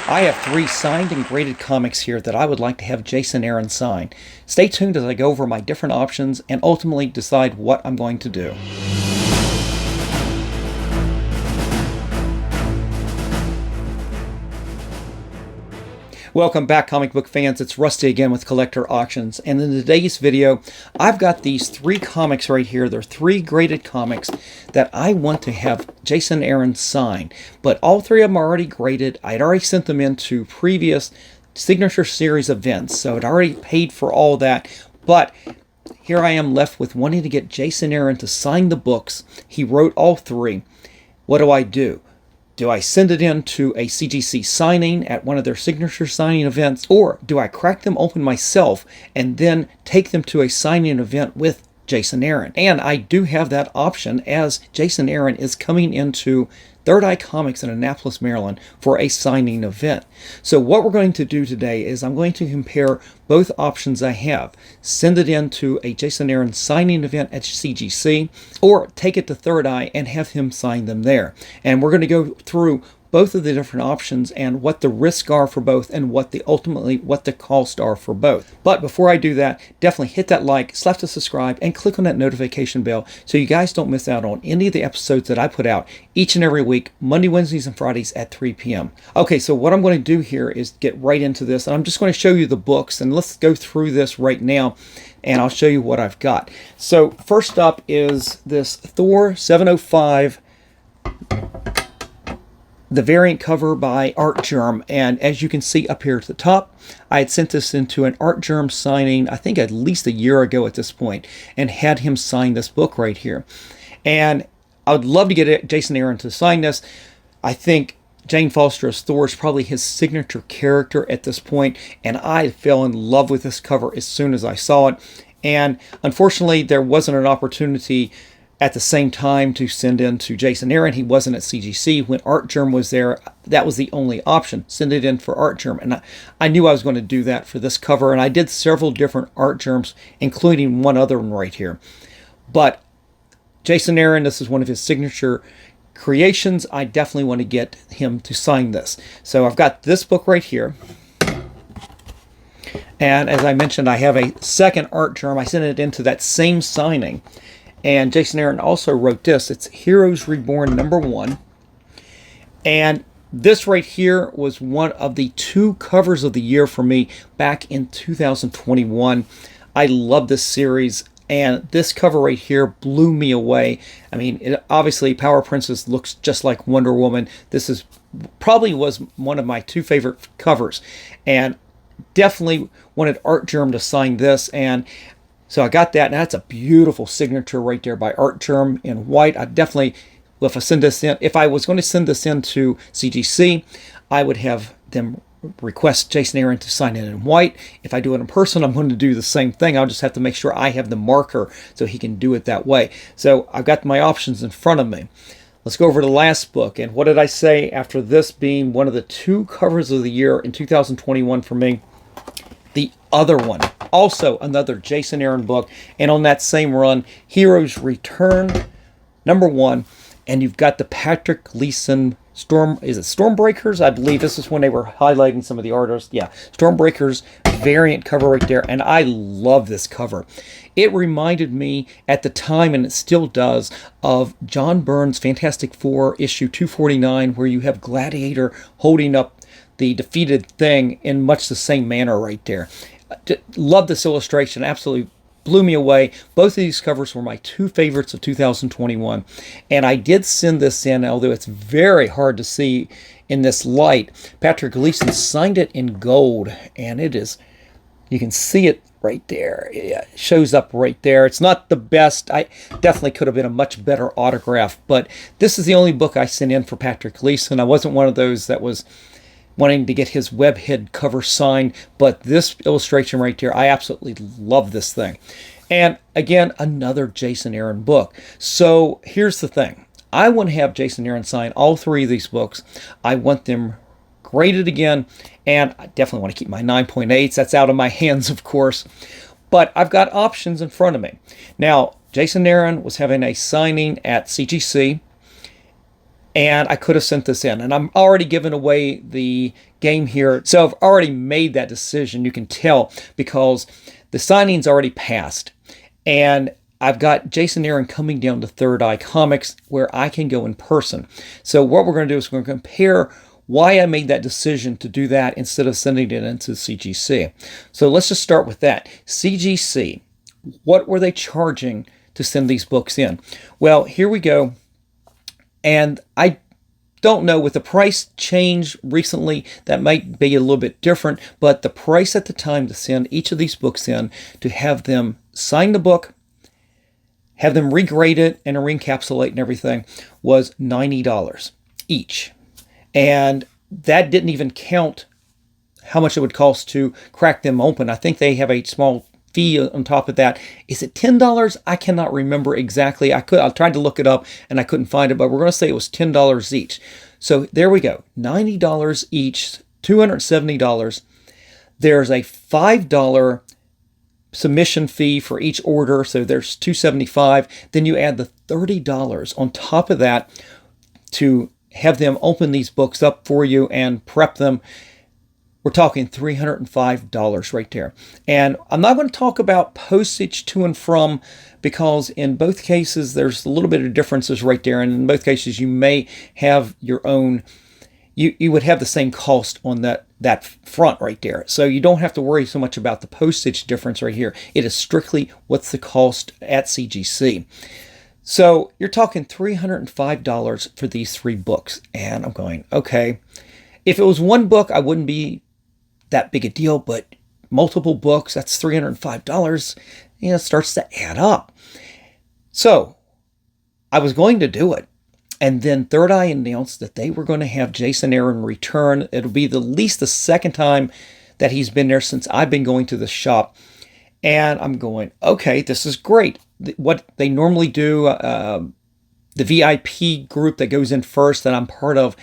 I have 3 signed and graded comics here that I would like to have Jason Aaron sign. Stay tuned as I go over my different options and ultimately decide what I'm going to do. Welcome back, comic book fans. It's Rusty again with Collector Auctions, and in today's video I've got these 3 comics right here. They're 3 graded comics that I want to have Jason Aaron sign, but all 3 of them are already graded. I'd already sent them into previous Signature Series events, so I'd already paid for all that, but here I am left with wanting to get Jason Aaron to sign the books. He wrote all 3. What do? Do I send it in to a CGC signing at one of their signature signing events, or do I crack them open myself and then take them to a signing event with Jason Aaron? And I do have that option, as Jason Aaron is coming into Third Eye Comics in Annapolis, Maryland for a signing event. So what we're going to do today is I'm going to compare both options I have. Send it in to a Jason Aaron signing event at CGC, or take it to Third Eye and have him sign them there. And we're going to go through both of the different options and what the risks are for both and what the costs are for both. But before I do that, definitely hit that like, slap the subscribe, and click on that notification bell so you guys don't miss out on any of the episodes that I put out each and every week, Monday, Wednesdays, and Fridays at 3 p.m. Okay, so what I'm going to do here is get right into this, and I'm just going to show you the books, and let's go through this right now, and I'll show you what I've got. So first up is this Thor 705, the variant cover by Art Germ, and as you can see up here at the top, I had sent this into an Art Germ signing, I think at least a year ago at this point, and had him sign this book right here. And I would love to get Jason Aaron to sign this. I think Jane Foster as Thor is probably his signature character at this point, and I fell in love with this cover as soon as I saw it. And unfortunately, there wasn't an opportunity at the same time to send in to Jason Aaron. He wasn't at CGC. When Art Germ was there, that was the only option. Send it in for Art Germ. And I knew I was going to do that for this cover, and I did several different Art Germs, including one other one right here. But Jason Aaron, this is one of his signature creations. I definitely want to get him to sign this. So I've got this book right here. And as I mentioned, I have a second Art Germ. I sent it into that same signing. And Jason Aaron also wrote this. It's Heroes Reborn #1. And this right here was one of the 2 covers of the year for me back in 2021. I love this series, and this cover right here blew me away. I mean, obviously Power Princess looks just like Wonder Woman. This is probably was one of my 2 favorite covers, and definitely wanted Art Germ to sign this. And so I got that, and that's a beautiful signature right there by Art Germ in white. I definitely, if I was going to send this in to CGC, I would have them request Jason Aaron to sign it in white. If I do it in person, I'm going to do the same thing. I'll just have to make sure I have the marker so he can do it that way. So I've got my options in front of me. Let's go over to the last book. And what did I say after this being one of the 2 covers of the year in 2021 for me? The other one, also another Jason Aaron book, and on that same run, Heroes Return #1, and you've got the Patrick Gleason Stormbreakers? I believe this is when they were highlighting some of the artists. Yeah, Stormbreakers variant cover right there, and I love this cover. It reminded me at the time, and it still does, of John Byrne's Fantastic Four issue 249, where you have Gladiator holding up the defeated Thing in much the same manner right there. Love this illustration. Absolutely blew me away. Both of these covers were my 2 favorites of 2021. And I did send this in, although it's very hard to see in this light. Patrick Gleason signed it in gold, and it is, you can see it right there. It shows up right there. It's not the best. I definitely could have been a much better autograph, but this is the only book I sent in for Patrick Gleason. I wasn't one of those that was wanting to get his webhead cover signed, but this illustration right here, I absolutely love this thing. And again, another Jason Aaron book. So here's the thing. I want to have Jason Aaron sign all 3 of these books. I want them graded again, and I definitely want to keep my 9.8s. That's out of my hands, of course. But I've got options in front of me. Now, Jason Aaron was having a signing at CGC. and I could have sent this in. And I'm already giving away the game here. So I've already made that decision. You can tell because the signing's already passed. And I've got Jason Aaron coming down to Third Eye Comics where I can go in person. So what we're going to do is we're going to compare why I made that decision to do that instead of sending it into CGC. So let's just start with that. CGC, what were they charging to send these books in? Well, here we go. And I don't know, with the price change recently, that might be a little bit different, but the price at the time to send each of these books in, to have them sign the book, have them regrade it and re-encapsulate and everything, was $90 each. And that didn't even count how much it would cost to crack them open. I think they have a small fee on top of that. Is it $10? I cannot remember exactly. I tried to look it up and I couldn't find it, but we're going to say it was $10 each. So there we go. $90 each, $270. There's a $5 submission fee for each order, so there's $275. Then you add the $30 on top of that to have them open these books up for you and prep them. We're talking $305 right there. And I'm not going to talk about postage to and from, because in both cases there's a little bit of differences right there, and in both cases you may have your own, you would have the same cost on that front right there. So you don't have to worry so much about the postage difference right here. It is strictly what's the cost at CGC. So you're talking $305 for these 3 books. And I'm going, okay, if it was one book, I wouldn't be that big a deal, but multiple books, that's $305, starts to add up. So I was going to do it. And then Third Eye announced that they were going to have Jason Aaron return. It'll be at least the second time that he's been there since I've been going to the shop. And I'm going, okay, this is great. What they normally do, the VIP group that goes in first that I'm part of,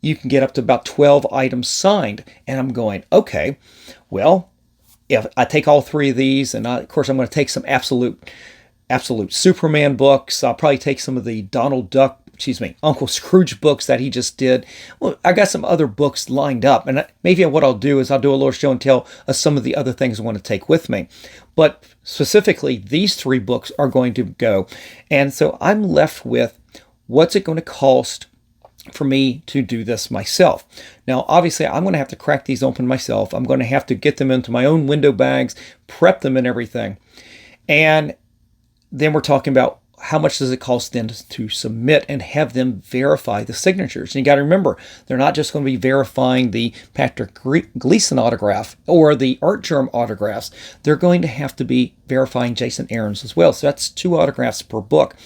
you can get up to about 12 items signed. And I'm going, okay, well, if I take all 3 of these, and of course I'm going to take some absolute Superman books. I'll probably take some of the Uncle Scrooge books that he just did. Well, I got some other books lined up, and maybe what I'll do is I'll do a little show and tell of some of the other things I want to take with me. But specifically, these 3 books are going to go. And so I'm left with, what's it going to cost for me to do this myself? Now, obviously, I'm going to have to crack these open myself. I'm going to have to get them into my own window bags, prep them and everything. And then we're talking about, how much does it cost then to submit and have them verify the signatures? And you got to remember, they're not just going to be verifying the Patrick Gleason autograph or the Art Germ autographs. They're going to have to be verifying Jason Aaron's as well. So that's 2 autographs per book.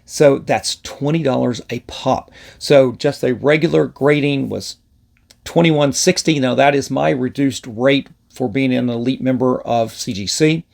So that's $20 a pop. So just a regular grading was $21.60. Now that is my reduced rate for being an elite member of CGC.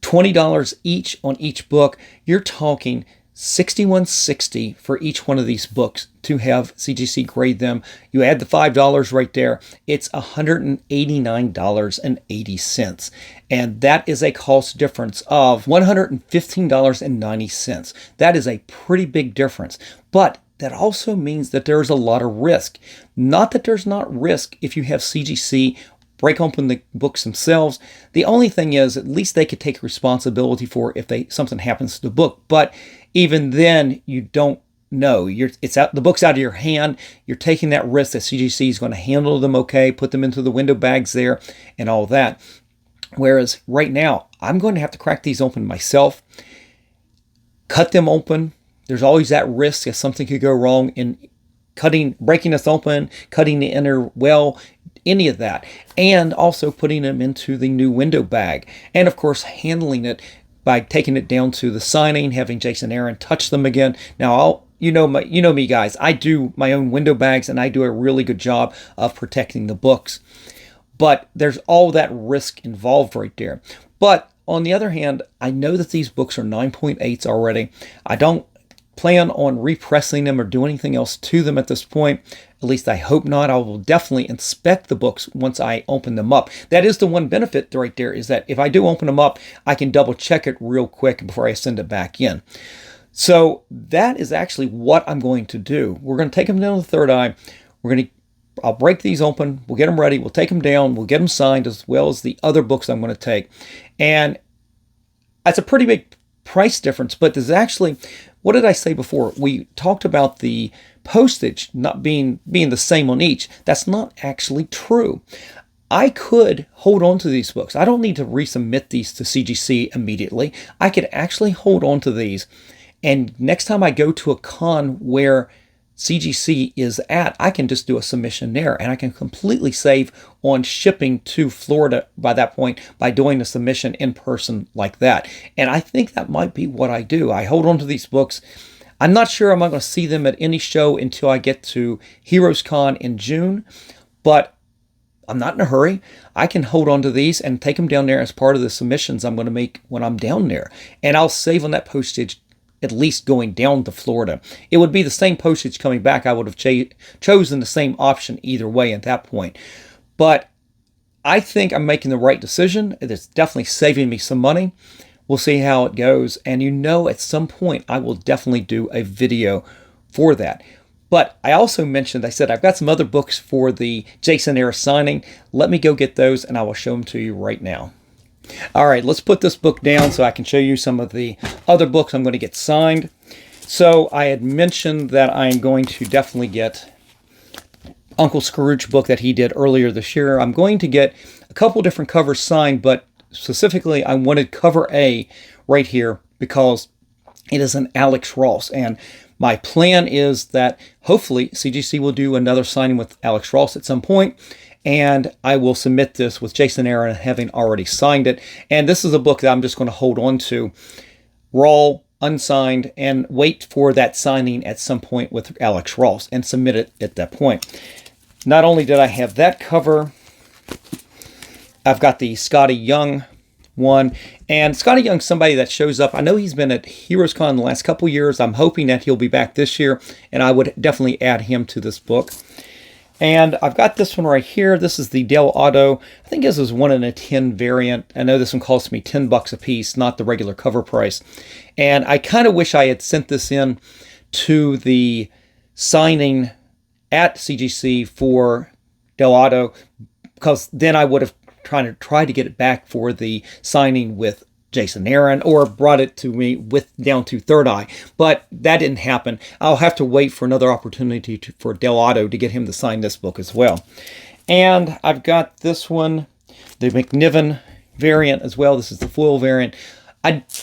$20 each on each book. You're talking $61.60 for each one of these books to have CGC grade them. You add the $5 right there, it's $189.80. And that is a cost difference of $115.90. That is a pretty big difference. But that also means that there's a lot of risk. Not that there's not risk if you have CGC break open the books themselves. The only thing is, at least they could take responsibility for if something happens to the book. But even then, you don't know. The book's out of your hand. You're taking that risk that CGC is going to handle them okay, put them into the window bags there, and all that. Whereas right now, I'm going to have to crack these open myself, cut them open. There's always that risk that something could go wrong in breaking this open, cutting the inner well, any of that, and also putting them into the new window bag, and of course handling it by taking it down to the signing, having Jason Aaron touch them again. Now, you know me, guys. I do my own window bags, and I do a really good job of protecting the books. But there's all that risk involved right there. But on the other hand, I know that these books are 9.8s already. I don't plan on repressing them or do anything else to them at this point. At least I hope not. I will definitely inspect the books once I open them up. That is the one benefit right there, is that if I do open them up, I can double check it real quick before I send it back in. So that is actually what I'm going to do. We're going to take them down to the third eye. I'll break these open. We'll get them ready. We'll take them down. We'll get them signed as well as the other books I'm going to take. And that's a pretty big price difference, but there's actually, what did I say before? We talked about the postage not being the same on each. That's not actually true. I could hold on to these books. I don't need to resubmit these to CGC immediately. I could actually hold on to these, and next time I go to a con where CGC is at, I can just do a submission there, and I can completely save on shipping to Florida by that point by doing the submission in person like that. And I think that might be what I do. I hold on to these books. I'm not sure I'm not going to see them at any show until I get to Heroes Con in June, but I'm not in a hurry. I can hold on to these and take them down there as part of the submissions I'm going to make when I'm down there. And I'll save on that postage, at least going down to Florida. It would be the same postage coming back. I would have chosen the same option either way at that point. But I think I'm making the right decision. It's definitely saving me some money. We'll see how it goes. And at some point I will definitely do a video for that. But I also mentioned, I said, I've got some other books for the Jason Ayers signing. Let me go get those and I will show them to you right now. All right, let's put this book down so I can show you some of the other books I'm going to get signed. So I had mentioned that I'm going to definitely get Uncle Scrooge book that he did earlier this year. I'm going to get a couple different covers signed, but specifically I wanted cover A right here because it is an Alex Ross. And my plan is that hopefully CGC will do another signing with Alex Ross at some point. And I will submit this with Jason Aaron having already signed it. And this is a book that I'm just going to hold on to raw, unsigned, and wait for that signing at some point with Alex Ross and submit it at that point. Not only did I have that cover, I've got the Scotty Young one. And Scotty Young's somebody that shows up. I know he's been at Heroes Con the last couple years. I'm hoping that he'll be back this year, and I would definitely add him to this book. And I've got this one right here. This is the Del Auto. I think this is 1 in a 10 variant. I know this one cost me $10 a piece, not the regular cover price. And I kind of wish I had sent this in to the signing at CGC for Del Auto, because then I would have tried to get it back for the signing with Jason Aaron, or brought it to me down to Third Eye, but that didn't happen. I'll have to wait for another opportunity for Del Auto to get him to sign this book as well. And I've got this one, the McNiven variant as well. This is the foil variant.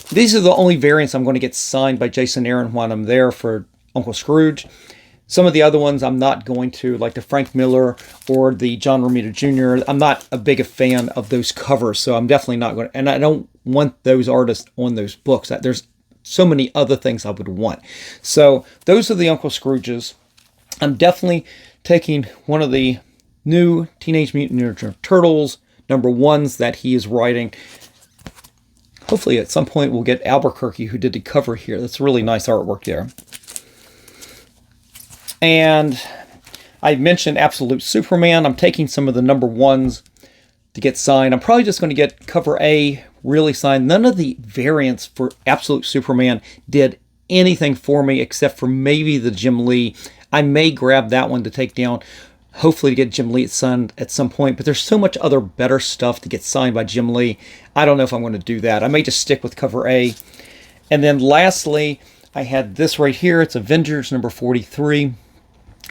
These are the only variants I'm going to get signed by Jason Aaron when I'm there for Uncle Scrooge. Some of the other ones I'm not going to, like the Frank Miller or the John Romita Jr. I'm not a big fan of those covers, so I'm definitely not going to, and I don't want those artists on those books. There's so many other things I would want. So those are the Uncle Scrooges. I'm definitely taking one of the new Teenage Mutant Ninja Turtles #1s that he is writing. Hopefully at some point we'll get Albuquerque, who did the cover here. That's really nice artwork there. And I mentioned Absolute Superman. I'm taking some of the #1s to get signed. I'm probably just going to get cover A really signed. None of the variants for Absolute Superman did anything for me except for maybe the Jim Lee. I may grab that one to take down, hopefully to get Jim Lee signed at some point, but there's so much other better stuff to get signed by Jim Lee. I don't know if I'm going to do that. I may just stick with cover A. And then lastly, I had this right here. It's Avengers #43.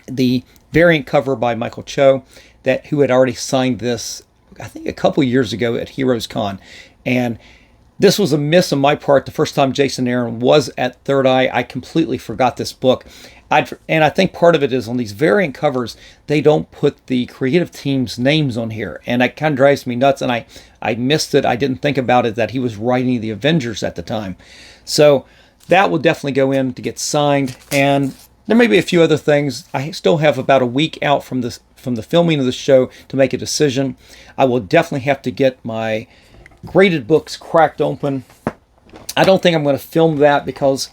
The variant cover by Michael Cho, who had already signed this, I think, a couple years ago at Heroes Con. And this was a miss on my part. The first time Jason Aaron was at Third Eye, I completely forgot this book. And I think part of it is on these variant covers, they don't put the creative team's names on here. And that kind of drives me nuts. And I missed it. I didn't think about it that he was writing the Avengers at the time. So that will definitely go in to get signed. And there may be a few other things. I still have about a week out from the filming of the show to make a decision. I will definitely have to get my graded books cracked open. I don't think I'm going to film that because,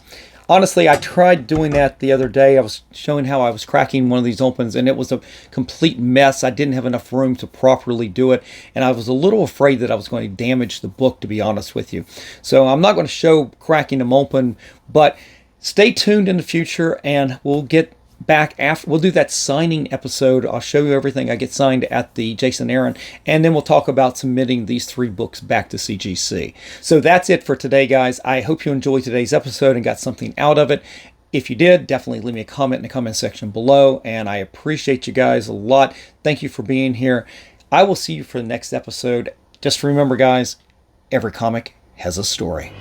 honestly, I tried doing that the other day. I was showing how I was cracking one of these opens, and it was a complete mess. I didn't have enough room to properly do it, and I was a little afraid that I was going to damage the book, to be honest with you. So I'm not going to show cracking them open, but stay tuned in the future, and we'll get back after. We'll do that signing episode. I'll show you everything I get signed at the Jason Aaron, and then we'll talk about submitting these 3 books back to CGC. So that's it for today, guys. I hope you enjoyed today's episode and got something out of it. If you did, definitely leave me a comment in the comment section below, and I appreciate you guys a lot. Thank you for being here. I will see you for the next episode. Just remember, guys, every comic has a story.